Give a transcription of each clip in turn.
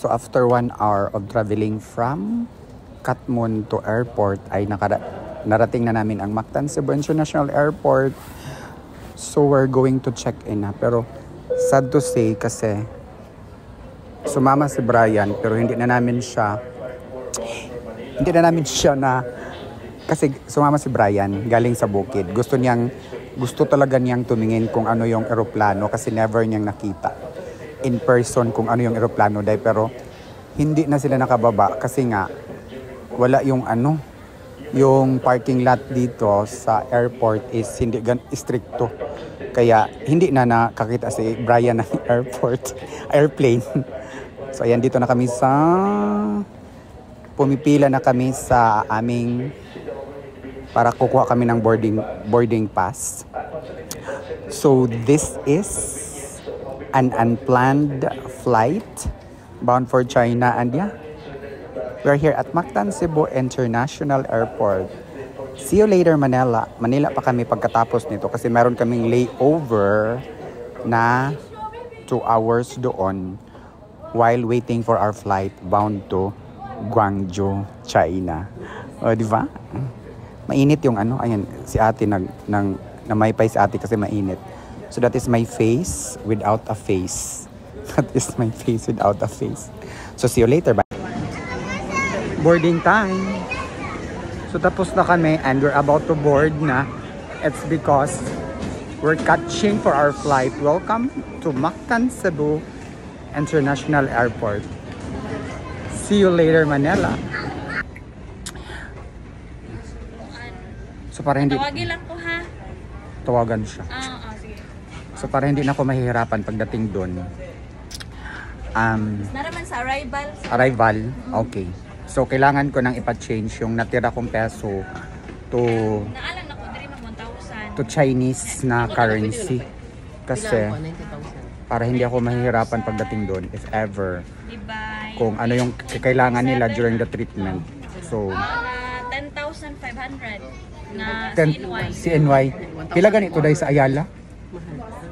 So after 1 hour of traveling from Katmon to airport ay narating na namin ang Mactan Cebu International Airport. So we're going to check in na. Pero sad to say kasi sumama si Brian pero hindi na namin siya na kasi sumama si Brian galing sa bukid. Gusto talaga niyang tumingin kung ano yung eroplano kasi never niyang nakita in person kung ano yung eroplano dahil pero hindi na sila nakababa kasi nga wala yung yung parking lot dito sa airport is hindi stricto. Kaya hindi na nakakita si Brian ng airplane. So ayan, dito na kami pumipila na kami sa aming para kukuha kami ng boarding pass. So this is an unplanned flight bound for China and yeah, we're here at Mactan Cebu International Airport. See you later, Manila. Manila pa kami pagkatapos nito kasi meron kaming layover na 2 hours doon while waiting for our flight bound to Guangzhou, China. O, di ba? Mainit yung ayan, si ate namaypay si ate kasi mainit. So that is my face without a face. That is my face without a face. So see you later. Bye. Boarding time. So tapos na kami and we're about to board na. It's because we're catching for our flight. Welcome to Mactan Cebu International Airport. See you later, Manila. So para hindi tawagin lang ko ha. Tawagan siya. Sige. So para hindi na ako mahihirapan pagdating doon. Naraman sa arrival. Arrival? Okay. So, kailangan ko nang ipa-change yung natira kong peso to Naalan ako, diri mag 1,000. to Chinese na currency. Kasi, para hindi ako mahihirapan pagdating doon, if ever, kung ano yung kailangan nila during the treatment. So, 10,500 na 10 CNY. Pila ganito dahil sa Ayala?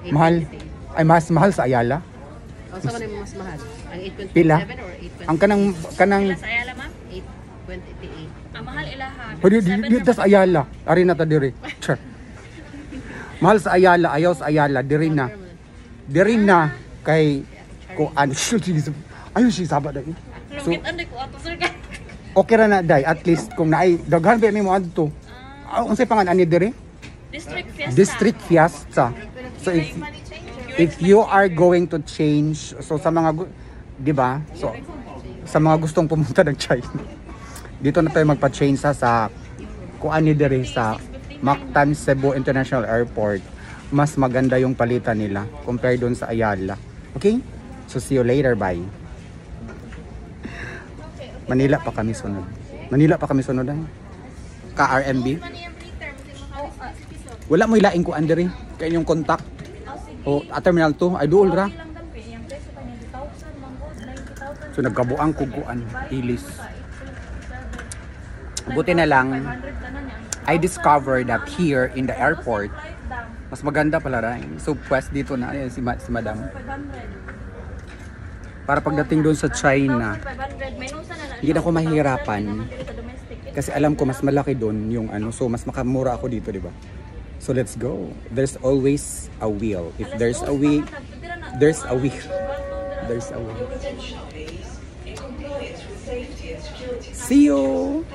Mahal? Ay, mas mahal sa Ayala? Sa man mas mahal? Ang 827 Pila? or 827? Ang kanang Sa Ayala, ma'am? 828. Ang mahal ilaha. dito sa Ayala. Ari na ta diri. Sure. Mahal sa Ayala, ayaw sa Ayala, diri na. Diri na kay ko ayun si sabat dai. So okay ra na dai at least kung naay daghan pa mi mo adto. Unsay pangan ani diri? District Fiesta. So if you are going to change, so sa mga, di ba? So, sa mga gustong pumunta ng China, dito na tayo magpa-change sa kuan ni dire sa Mactan Cebu International Airport. Mas maganda yung palitan nila compared doon sa Ayala. Okay? So, see you later. Bye. Manila pa kami sunod. Ay. Ka-RMB. Wala mo ilaing kuan dire. Kaya yung contact. O, at Terminal 2, ay duol ra. So, nagkabuang kuguan, ilis. Buti na lang, I discovered that here in the airport, mas maganda pala rin. So, pwes dito na, ayan, si Madam. Para pagdating doon sa China, hindi na ako mahihirapan. Kasi alam ko, mas malaki doon yung so mas makamura ako dito, di ba? So let's go. There's always a will. If there's a will, there's a will. There's a will. See you.